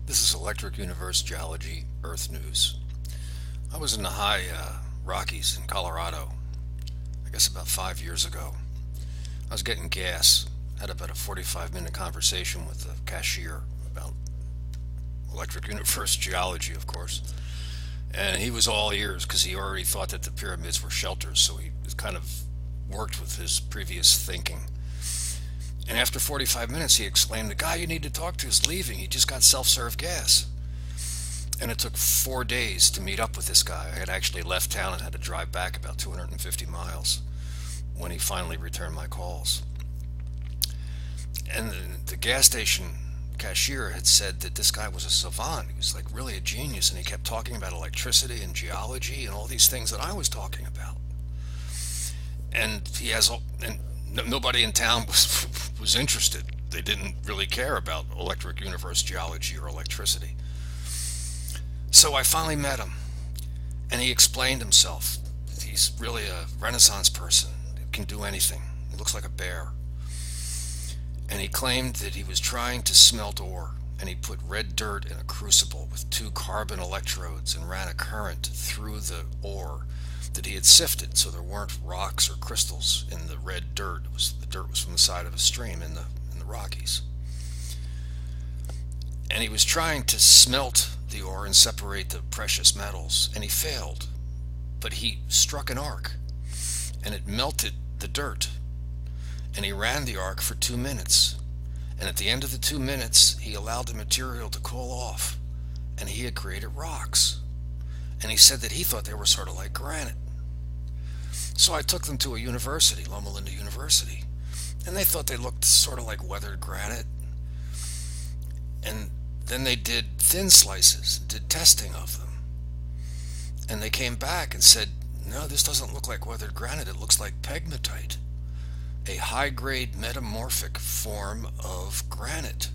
This is Electric Universe Geology Earth News. I was in the high Rockies in Colorado, I guess about 5 years ago. I was getting gas, had about a 45-minute conversation with the cashier about Electric Universe Geology, of course. And he was all ears because he already thought that the pyramids were shelters, so he kind of worked with his previous thinking. And after 45 minutes, he exclaimed, "The guy you need to talk to is leaving. He just got self-serve gas." And it took 4 days to meet up with this guy. I had actually left town and had to drive back about 250 miles when he finally returned my calls. And the gas station cashier had said that this guy was a savant. He was like really a genius, and he kept talking about electricity and geology and all these things that I was talking about. And nobody in town was interested. They didn't really care about Electric Universe Geology or electricity. So I finally met him, and he explained himself. He's really a Renaissance person. He can do anything. He looks like a bear. And he claimed that he was trying to smelt ore, and he put red dirt in a crucible with 2 carbon electrodes and ran a current through the ore that he had sifted, so there weren't rocks or crystals in the red dirt. The dirt was from the side of a stream in the Rockies. And he was trying to smelt the ore and separate the precious metals, and he failed. But he struck an arc, and it melted the dirt. And he ran the arc for 2 minutes. And at the end of the 2 minutes, he allowed the material to cool off, and he had created rocks. And he said that he thought they were sort of like granite. So I took them to a university, Loma Linda University, and they thought they looked sort of like weathered granite. And then they did thin slices, did testing of them. And they came back and said, "No, this doesn't look like weathered granite. It looks like pegmatite, a high-grade metamorphic form of granite.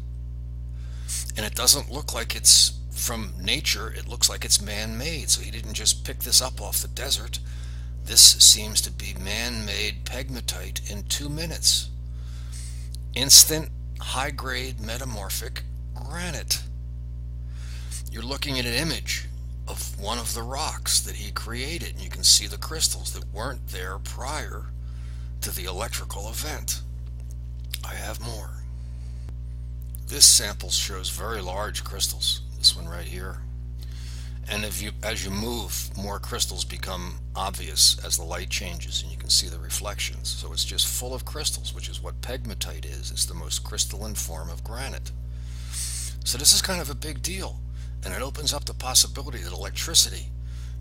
And it doesn't look like it's from nature. It looks like it's man-made. So he didn't just pick this up off the desert. This seems to be man-made pegmatite in 2 minutes. Instant, high-grade metamorphic granite." You're looking at an image of one of the rocks that he created, and you can see the crystals that weren't there prior to the electrical event. I have more. This sample shows very large crystals, this one right here. And as you move, more crystals become obvious as the light changes, and you can see the reflections. So it's just full of crystals, which is what pegmatite is. It's the most crystalline form of granite. So this is kind of a big deal, and it opens up the possibility that electricity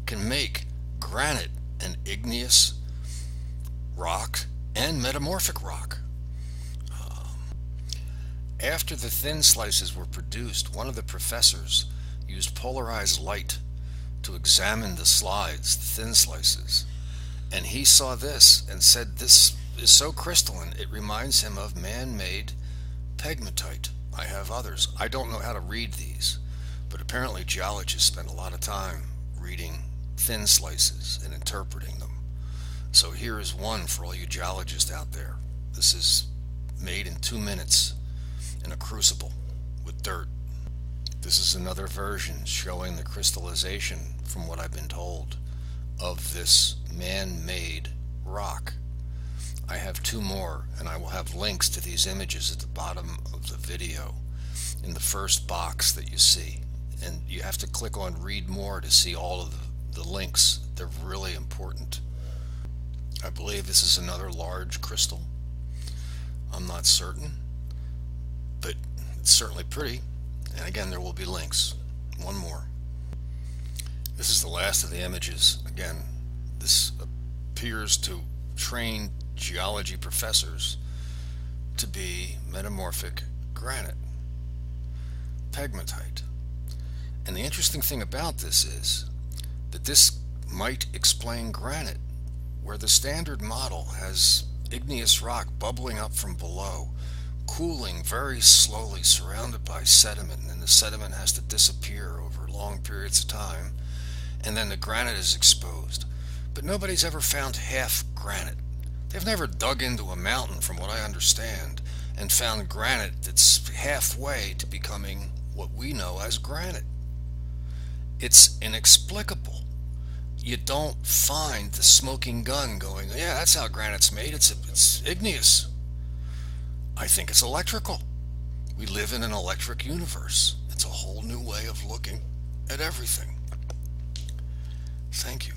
can make granite an igneous rock and metamorphic rock. After the thin slices were produced, one of the professors used polarized light to examine the slides, the thin slices, and he saw this and said, "This is so crystalline, it reminds him of man-made pegmatite." I have others. I don't know how to read these, but apparently geologists spend a lot of time reading thin slices and interpreting them. So here is one for all you geologists out there. This is made in 2 minutes in a crucible with dirt. This is another version showing the crystallization, from what I've been told, of this man-made rock. I have 2 more, and I will have links to these images at the bottom of the video in the first box that you see. And you have to click on read more to see all of the links. They're really important. I believe this is another large crystal. I'm not certain, but it's certainly pretty. And again, there will be links. One more. This is the last of the images. Again, this appears to train geology professors to be metamorphic granite, pegmatite. And the interesting thing about this is that this might explain granite, where the standard model has igneous rock bubbling up from below, cooling very slowly, surrounded by sediment, and then the sediment has to disappear over long periods of time, and then the granite is exposed. But nobody's ever found half granite. They've never dug into a mountain, from what I understand, and found granite that's halfway to becoming what we know as granite. It's inexplicable. You don't find the smoking gun going, yeah, that's how granite's made. It's igneous. I think it's electrical. We live in an electric universe. It's a whole new way of looking at everything. Thank you.